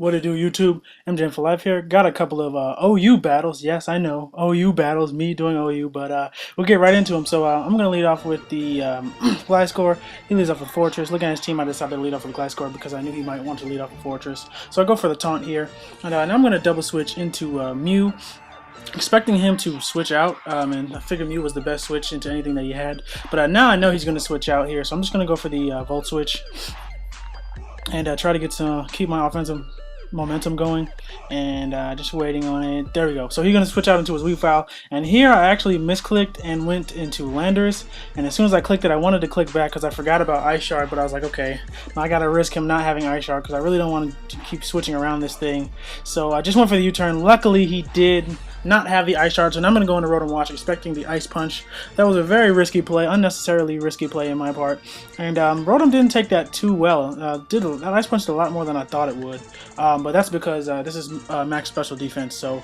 What it do, YouTube? MJ for Life here. Got a couple of OU battles. Yes, I know OU battles. Me doing OU, but we'll get right into them. So I'm gonna lead off with the Gliscor. He leads off with Fortress. Looking at his team, I decided to lead off with Gliscor because I knew he might want to lead off with Fortress. So I go for the taunt here, and now I'm gonna double switch into Mew. Expecting him to switch out, and I figured Mew was the best switch into anything that he had. But now I know he's gonna switch out here, so I'm just gonna go for the Volt switch and try to get some keep my offensive momentum going, and just waiting on it. There we go. So he's gonna switch out into his Weavile, and here I actually misclicked and went into Landorus, and as soon as I clicked it, I wanted to click back because I forgot about Ice Shard, but I was like, okay, now I gotta risk him not having Ice Shard because I really don't want to keep switching around this thing. So I just went for the U-turn. Luckily he did not have the Ice Shard, so now I'm going to go into Rotom Watch expecting the Ice Punch. That was a very risky play, unnecessarily risky play in my part, and Rotom didn't take that too well. That Ice Punch did a lot more than I thought it would, but that's because this is max special defense, so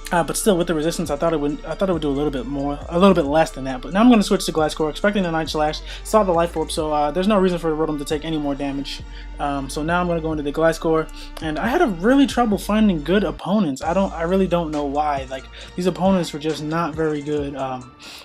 but still, with the resistance, I thought it would do a little bit more, a little bit less than that. But now I'm going to switch to Gliscor, expecting the Night Slash. Saw the Life Orb, so there's no reason for the Rotom to take any more damage. So now I'm going to go into the Gliscor, and I had a really trouble finding good opponents. I really don't know why. Like, these opponents were just not very good.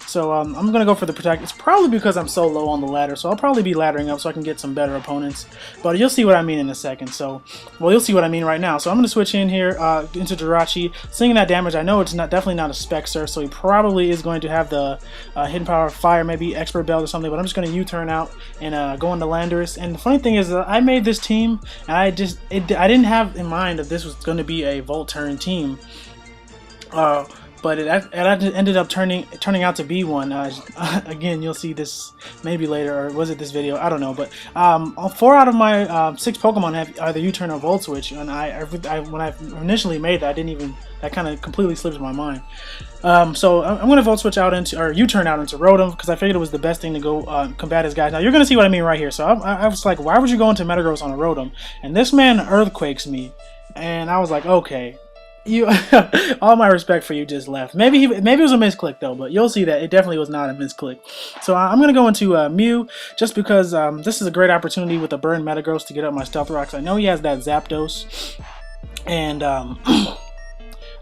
So I'm going to go for the Protect. It's probably because I'm so low on the ladder, so I'll probably be laddering up so I can get some better opponents. But you'll see what I mean in a second. So, well, you'll see what I mean right now. So I'm going to switch in here into Jirachi, seeing that damage. I know it's definitely not a Spec Surf, so he probably is going to have the Hidden Power Fire, maybe Expert Belt or something, but I'm just going to U-turn out and go into Landorus. And the funny thing is that I made this team, and I didn't have in mind that this was going to be a Volt Turn team. But it ended up turning out to be one. Again, you'll see this maybe later, or was it this video? I don't know. But 4 out of my 6 Pokemon have either U-turn or Volt Switch, and when I initially made that, I didn't even. That kind of completely slipped my mind. So I'm going to Volt Switch out into, or U-turn out into Rotom, because I figured it was the best thing to go combat his guys. Now you're going to see what I mean right here. So I was like, why would you go into Metagross on a Rotom? And this man Earthquakes me, and I was like, okay. All my respect for you just left. Maybe it was a misclick though, but you'll see that it definitely was not a misclick. So I'm gonna go into Mew just because this is a great opportunity with the Burn Metagross to get up my Stealth Rocks. I know he has that Zapdos, and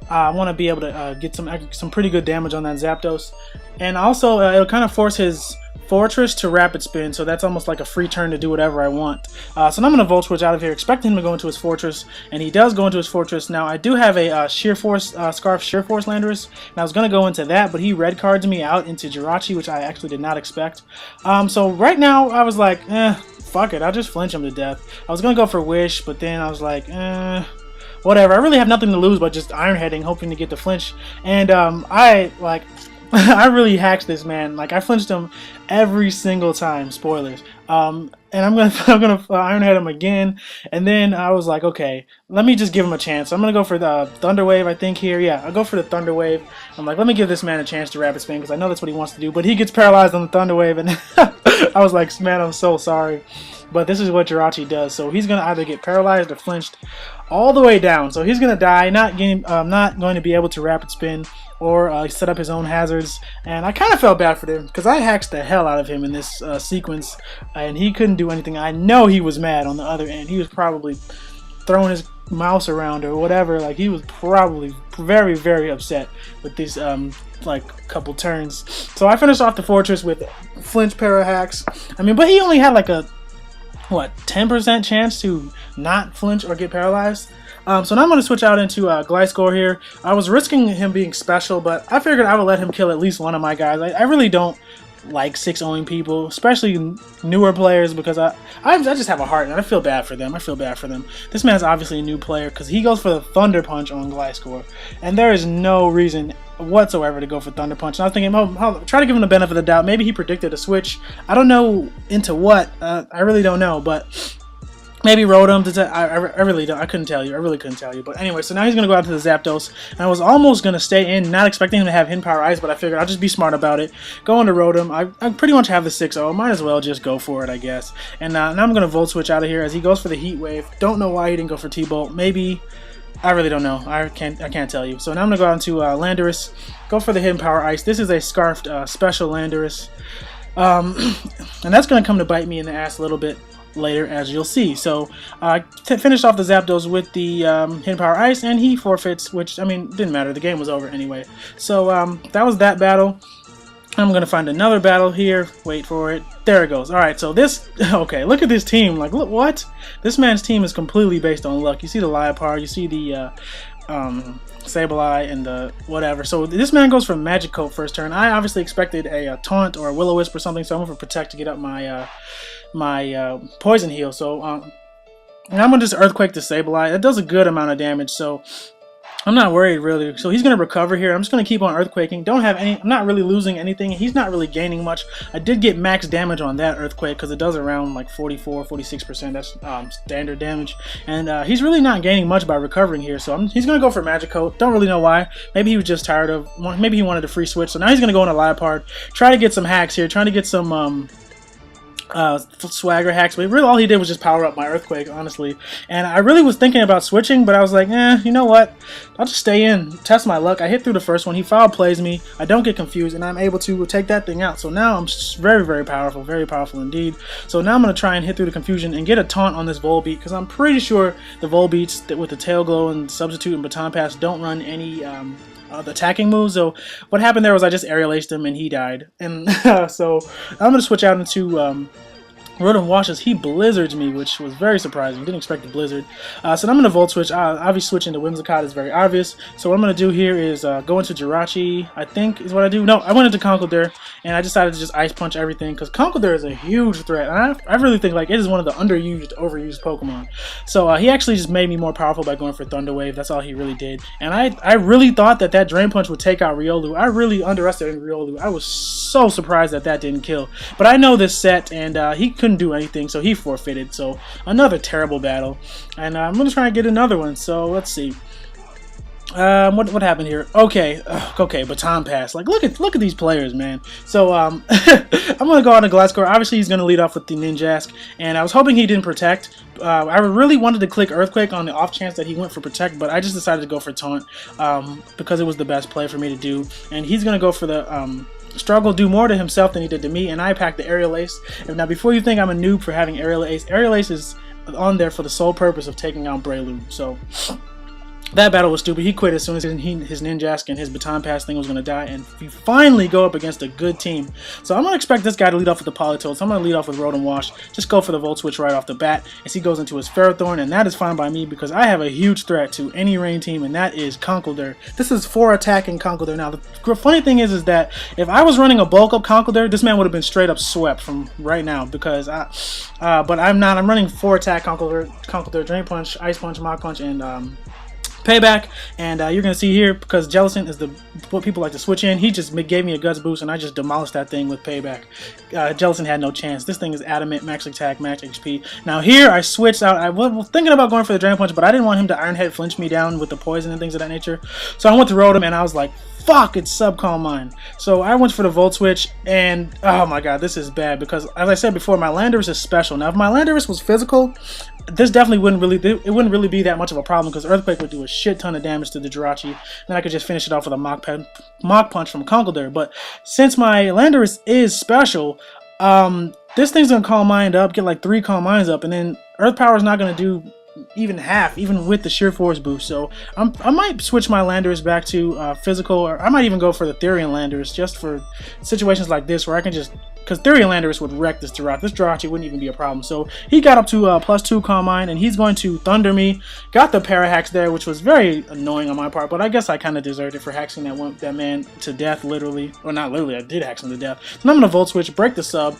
I want to be able to get some pretty good damage on that Zapdos, and also it'll kind of force his Fortress to Rapid Spin, so that's almost like a free turn to do whatever I want. So now I'm going to Volt Switch out of here, expecting him to go into his Fortress, and he does go into his Fortress. Now I do have a Sheer Force, Scarf Sheer Force Landorus, and I was going to go into that, but he red cards me out into Jirachi, which I actually did not expect. So right now I was like, fuck it, I'll just flinch him to death. I was going to go for Wish, but then I was like, whatever. I really have nothing to lose but just Iron Heading, hoping to get the flinch, and I really hacked this man. Like, I flinched him every single time. Spoilers. And I'm gonna Iron Head him again. And then I was like, okay, let me just give him a chance. I'm gonna go for the Thunder Wave, I think here. Yeah, I'll go for the Thunder Wave. I'm like, let me give this man a chance to Rapid Spin because I know that's what he wants to do. But he gets paralyzed on the Thunder Wave, and I was like, man, I'm so sorry. But this is what Jirachi does. So he's gonna either get paralyzed or flinched all the way down. So he's gonna die, not going to be able to Rapid Spin or set up his own hazards, and I kind of felt bad for him because I hacked the hell out of him in this sequence, and he couldn't do anything. I know he was mad on the other end. He was probably throwing his mouse around or whatever. Like, he was probably very, very upset with these like couple turns. So I finished off the Fortress with flinch para hacks. I mean, but he only had like a 10% chance to not flinch or get paralyzed. So now I'm going to switch out into Gliscor here. I was risking him being special, but I figured I would let him kill at least one of my guys. I really don't like 6-0ing people, especially newer players, because I just have a heart, and I feel bad for them. This man's obviously a new player because he goes for the Thunder Punch on Gliscor, and there is no reason whatsoever to go for Thunder Punch. And I was thinking, I'll try to give him the benefit of the doubt. Maybe he predicted a switch. I don't know into what. I really don't know, but maybe Rotom. I really don't. I couldn't tell you. I really couldn't tell you. But anyway, so now he's going to go out to the Zapdos. And I was almost going to stay in, not expecting him to have Hidden Power Ice, but I figured I'll just be smart about it. Go into Rotom. I pretty much have the 6-0. Might as well just go for it, I guess. And now I'm going to Volt Switch out of here as he goes for the Heat Wave. Don't know why he didn't go for T-Bolt. Maybe. I really don't know. I can't tell you. So now I'm going to go out into Landorus. Go for the Hidden Power Ice. This is a Scarfed Special Landorus. And that's going to come to bite me in the ass a little bit. later, as you'll see. So finished off the Zapdos with the Hidden Power Ice, and he forfeits, which, I mean, didn't matter. The game was over anyway. So that was that battle. I'm going to find another battle here. Wait for it. There it goes. Alright, so this... Okay, look at this team. Like, look, what? This man's team is completely based on luck. You see the Liepard, you see the Sableye, and the whatever. So this man goes for Magic Coat first turn. I obviously expected a Taunt or a Will-O-Wisp or something, so I'm going for Protect to get up my Poison Heal. So and I'm going to just Earthquake the Sableye. That does a good amount of damage, so I'm not worried really. So he's going to recover here. I'm just going to keep on Earthquaking. Don't have any. I'm not really losing anything. He's not really gaining much. I did get max damage on that Earthquake because it does around like 44-46%. That's standard damage. And he's really not gaining much by recovering here. So he's going to go for Magic Coat. Don't really know why. Maybe he was just tired of. Maybe he wanted a free switch. So now he's going to go on a Liepard. Try to get some hacks here. Trying to get some swagger hacks, but really all he did was just power up my Earthquake, honestly. And I really was thinking about switching, but I was like, you know what, I'll just stay in, test my luck. I hit through the first one, he foul plays me, I don't get confused, and I'm able to take that thing out. So now I'm very powerful indeed. So now I'm going to try and hit through the confusion and get a taunt on this Volbeat, because I'm pretty sure the Volbeats that with the Tail Glow and Substitute and Baton Pass don't run any the attacking moves. So what happened there was I just aerial aced him and he died. And so I'm going to switch out into Rotom Washes. He blizzards me, which was very surprising. Didn't expect the blizzard. So I'm going to Volt Switch. Obviously switching to Whimsicott is very obvious. So what I'm going to do here is go into Jirachi, I think is what I do. No, I went into Conkeldurr, and I decided to just Ice Punch everything, because Conkeldurr is a huge threat. And I really think like it is one of the underused, overused Pokemon. So he actually just made me more powerful by going for Thunder Wave. That's all he really did. And I really thought that Drain Punch would take out Riolu. I really underestimated Riolu. I was so surprised that didn't kill. But I know this set, and he couldn't do anything, so he forfeited. So another terrible battle, and I'm gonna try and get another one. So let's see. What happened here? Okay, Baton Pass. Like, look at these players, man. So I'm gonna go on to Glasgow. Obviously, he's gonna lead off with the Ninjask, and I was hoping he didn't Protect. I really wanted to click Earthquake on the off chance that he went for Protect, but I just decided to go for Taunt because it was the best play for me to do. And he's gonna go for the Struggle, do more to himself than he did to me, and I packed the Aerial Ace. And now, before you think I'm a noob for having Aerial Ace is on there for the sole purpose of taking out Breloom. So that battle was stupid. He quit as soon as his Ninjask and his Baton Pass thing was going to die, and we finally go up against a good team. So I'm going to expect this guy to lead off with the Politoed, so I'm going to lead off with Rotom Wash. Just go for the Volt Switch right off the bat as he goes into his Ferrothorn, and that is fine by me because I have a huge threat to any rain team, and that is Conkeldurr. This is 4 attacking Conkeldurr. Now, the funny thing is that if I was running a bulk up Conkeldurr, this man would have been straight up swept from right now, because but I'm not. I'm running 4 attack Conkeldurr, Drain Punch, Ice Punch, Mach Punch, and Payback, and you're gonna see here, because Jellicent is what people like to switch in, he just gave me a guts boost and I just demolished that thing with Payback. Jellicent had no chance. This thing is adamant, max attack, max HP. Now here I switched out. I was thinking about going for the Drain Punch, but I didn't want him to Iron Head flinch me down with the poison and things of that nature. So I went to Rotom, and I was like, fuck, it's Sub-Calm Mine. So I went for the Volt Switch, and oh my god, this is bad, because as I said before, my Landorus is special. Now if my Landorus was physical, this definitely wouldn't really be that much of a problem, because Earthquake would do a shit ton of damage to the Jirachi. Then I could just finish it off with a Mach Punch from Conkeldurr. But since my Landorus is special, this thing's gonna Calm Mind up, get like 3 Calm Minds up, and then Earth Power is not gonna do even half, even with the Sheer Force boost. So I might switch my Landorus back to physical, or I might even go for the Therian Landorus just for situations like this where I can just, because Therian Landorus would wreck this Jirachi. This Jirachi wouldn't even be a problem. So he got up to +2 Calm Mind, and he's going to Thunder me. Got the Parahax there, which was very annoying on my part, but I guess I kind of deserved it for hacking that man to death, literally. Or not literally, I did hack him to death. So I'm going to Volt Switch, break the sub,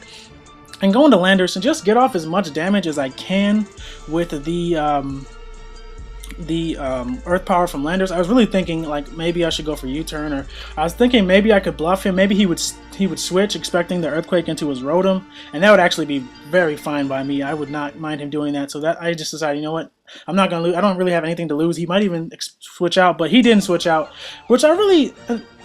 and go into Landorus and just get off as much damage as I can with the Earth Power from Landorus. I was really thinking like maybe I should go for U-turn, or I was thinking maybe I could bluff him. Maybe he would switch, expecting the Earthquake into his Rotom, and that would actually be very fine by me. I would not mind him doing that. So that I just decided, you know what, I'm not gonna lose. I don't really have anything to lose. He might even switch out, but he didn't switch out, which I really.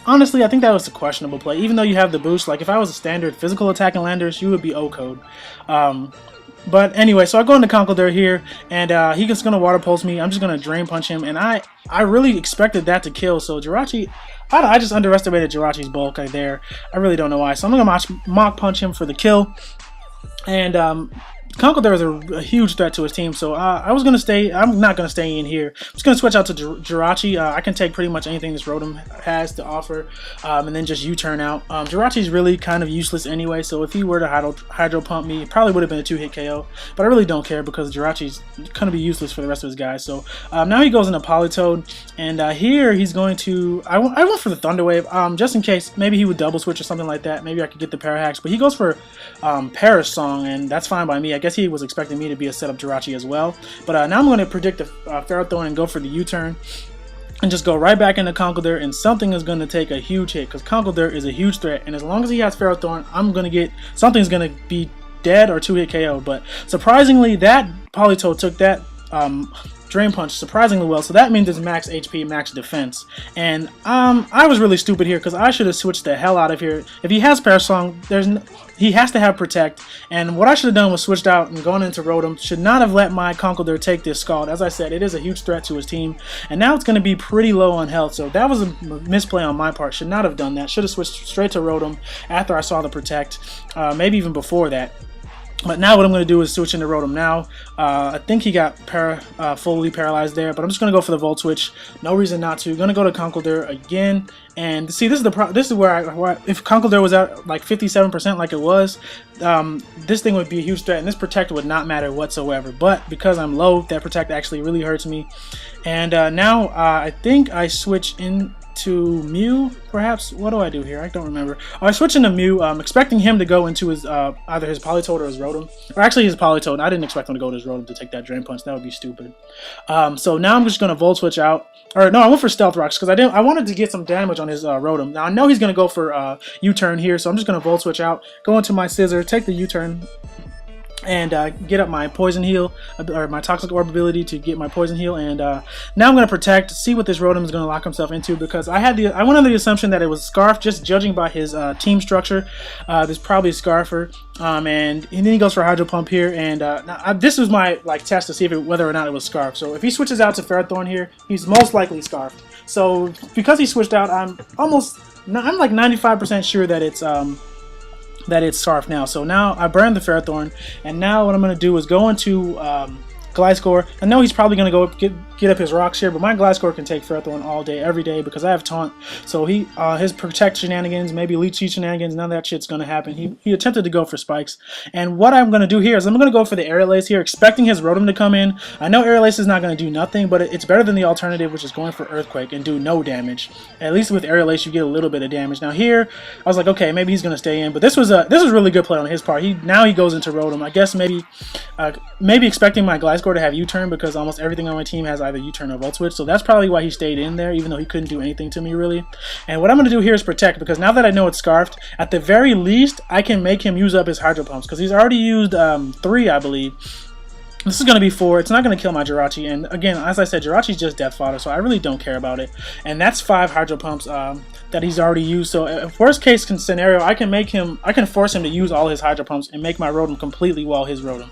Honestly, I think that was a questionable play. Even though you have the boost, like if I was a standard physical attacking Landorus, you would be O-code. But anyway, so I go into Conkeldurr here, and he's just going to Water Pulse me. I'm just going to Drain Punch him, and I really expected that to kill. So Jirachi, I just underestimated Jirachi's bulk there. I really don't know why. So I'm going to Mach Punch him for the kill. And Conkeldurr is a huge threat to his team, so I was going to stay. I'm not going to stay in here. I'm just going to switch out to Jirachi. I can take pretty much anything this Rotom has to offer, and then just U-turn out. Jirachi's really kind of useless anyway, so if he were to Hydro Pump me, it probably would have been a 2-hit KO, but I really don't care because Jirachi's going to be useless for the rest of his guys. So now he goes into Politoed, and here he's going to... I went for the Thunder Wave, just in case. Maybe he would double switch or something like that. Maybe I could get the Parahacks, but he goes for Perish Song, and that's fine by me. I guess he was expecting me to be a setup Jirachi as well. But now I'm going to predict a Ferrothorn and go for the U-turn. And just go right back into Conkeldurr, and something is going to take a huge hit because Conkeldurr is a huge threat. And as long as he has Ferrothorn, I'm going to get... Something's going to be dead or 2-hit KO. But surprisingly, that Politoed took that... Drain Punch surprisingly well, so that means it's max HP, max defense. And I was really stupid here because I should have switched the hell out of here. If he has Perish Song, he has to have Protect, and what I should have done was switched out and gone into Rotom. Should not have let my Conkeldurr take this Scald. As I said, it is a huge threat to his team, and now it's going to be pretty low on health, so that was a misplay on my part. Should not have done that. Should have switched straight to Rotom after I saw the Protect, maybe even before that. But now what I'm going to do is switch into Rotom now. I think he got fully paralyzed there, but I'm just going to go for the Volt Switch. No reason not to. Going to go to Conkeldurr again. And see, this is where if Conkeldurr was at like 57% like it was, this thing would be a huge threat, and this Protect would not matter whatsoever. But because I'm low, that Protect actually really hurts me. And now I think I switch in to Mew, perhaps. What do I do here? I don't remember. I switch into Mew. I'm expecting him to go into his either his Politoed or his Rotom, or actually his Politoed. I didn't expect him to go to his Rotom to take that Drain Punch. That would be stupid. So now I'm just gonna Volt Switch out. Or no, I went for Stealth Rocks because I wanted to get some damage on his Rotom. Now I know he's gonna go for U-turn here, so I'm just gonna Volt Switch out, go into my Scissor, take the U-turn, and get up my Poison Heal, or my Toxic Orb ability to get my Poison Heal. And now I'm going to Protect, see what this Rotom is going to lock himself into, because I went under the assumption that it was Scarf, just judging by his team structure. There's probably a Scarfer, and then he goes for Hydro Pump here, and now, this was my test to see whether or not it was Scarf. So if he switches out to Ferrothorn here, he's most likely Scarfed. So because he switched out, I'm like 95% sure that it's Scarf now. So now I burned the Ferrothorn, and now what I'm going to do is go into Gliscor. I know he's probably going to go get up his rocks here, but my Gliscor can take Ferrothorn all day, every day, because I have Taunt. So his Protect shenanigans, maybe Leech Seed shenanigans, none of that shit's going to happen. He attempted to go for Spikes. And what I'm going to do here is I'm going to go for the Aerial Ace here, expecting his Rotom to come in. I know Aerial Ace is not going to do nothing, but it's better than the alternative, which is going for Earthquake and do no damage. At least with Aerial Ace, you get a little bit of damage. Now here, I was like, okay, maybe he's going to stay in, but this was really good play on his part. Now he goes into Rotom. I guess maybe expecting my Gliscor to have U-turn, because almost everything on my team has either U-turn or Volt Switch, so that's probably why he stayed in there, even though he couldn't do anything to me really. And what I'm going to do here is Protect, because now that I know it's Scarfed, at the very least I can make him use up his Hydro Pumps, because he's already used 3, I believe. This is going to be 4. It's not going to kill my Jirachi, and again, as I said, Jirachi's just death fodder, so I really don't care about it. And that's 5 Hydro Pumps that he's already used. So if worst case scenario, I can force him to use all his Hydro Pumps and make my Rotom completely wall his Rotom,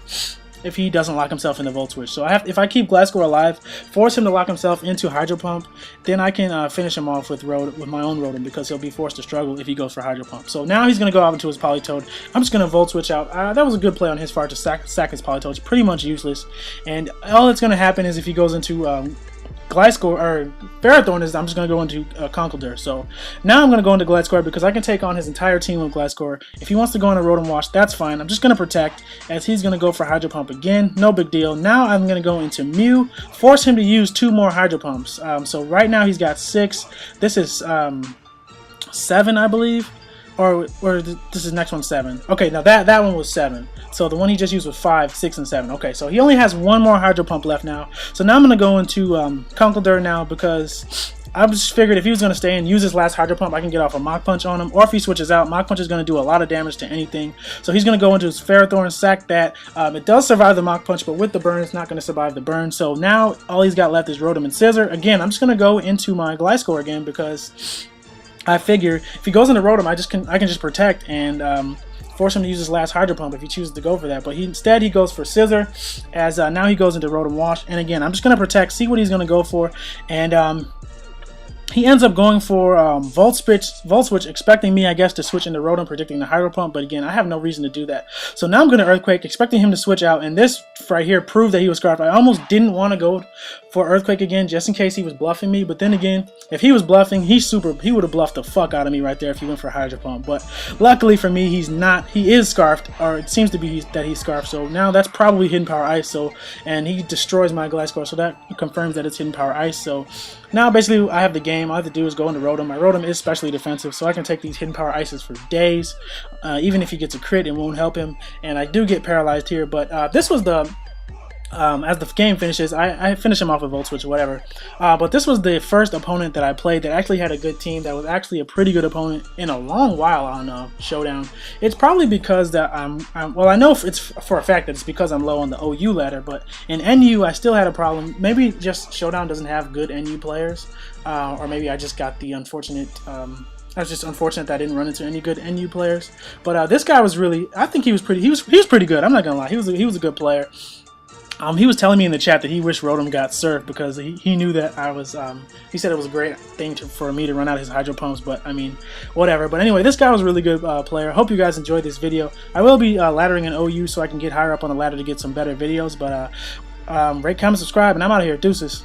if he doesn't lock himself into Volt Switch. So if I keep Gliscor alive, force him to lock himself into Hydro Pump, then I can finish him off with my own Rotom, because he'll be forced to struggle if he goes for Hydro Pump. So now he's going to go out into his Politoed. I'm just going to Volt Switch out. That was a good play on his part to sack his Politoed. It's pretty much useless. And all that's going to happen is if he goes into Gliscor or Ferrothorn, I'm just going to go into Conkeldurr. So now I'm going to go into Gliscor, because I can take on his entire team with Gliscor. If he wants to go into Rotom Wash, that's fine. I'm just going to Protect, as he's going to go for Hydro Pump again. No big deal. Now I'm going to go into Mew, force him to use 2 more Hydro Pumps. So right now he's got 6. This is 7, I believe. Or this is next one 7. Okay, now that one was 7. So the one he just used was 5, 6, and 7. Okay, so he only has 1 more Hydro Pump left now. So now I'm going to go into Conkeldurr now, because I just figured if he was going to stay and use his last Hydro Pump, I can get off a Mach Punch on him. Or if he switches out, Mach Punch is going to do a lot of damage to anything. So he's going to go into his Ferrothorn, sack that. It does survive the Mach Punch, but with the burn, it's not going to survive the burn. So now all he's got left is Rotom and Scissor. Again, I'm just going to go into my Gliscor again, because I figure if he goes into Rotom, I can just Protect and force him to use his last Hydro Pump if he chooses to go for that. But instead he goes for Scissor, as now he goes into Rotom Wash. And again, I'm just going to Protect, see what he's going to go for. And he ends up going for Volt Switch, expecting me, I guess, to switch into Rotom, predicting the Hydro Pump, but again, I have no reason to do that. So now I'm going to Earthquake, expecting him to switch out, and this right here proved that he was Scarfed. I almost didn't want to go for Earthquake again, just in case he was bluffing me, but then again, if he was bluffing, he would have bluffed the fuck out of me right there if he went for Hydro Pump, but luckily for me, he is Scarfed, or it seems to be that he's Scarfed, so now that's probably Hidden Power Ice, and he destroys my Gliscor, so that confirms that it's Hidden Power Ice, so now basically I have the game. All I have to do is go into Rotom. My Rotom is specially defensive, so I can take these Hidden Power Ices for days. Even if he gets a crit, it won't help him. And I do get paralyzed here, but this was the... as the game finishes, I finish him off with Volt Switch or whatever. But this was the first opponent that I played that actually had a good team, that was actually a pretty good opponent in a long while on Showdown. It's probably because that well, I know it's for a fact that it's because I'm low on the OU ladder, but in NU I still had a problem. Maybe just Showdown doesn't have good NU players, or maybe I just got the unfortunate... I was just unfortunate that I didn't run into any good NU players. But this guy was really... I think he was pretty good. I'm not gonna lie. He was a good player. He was telling me in the chat that he wished Rotom got surfed because he knew that I was, he said it was a great thing for me to run out his Hydro Pumps, but I mean, whatever. But anyway, this guy was a really good player. Hope you guys enjoyed this video. I will be laddering an OU so I can get higher up on the ladder to get some better videos, but rate, comment, subscribe, and I'm out of here. Deuces.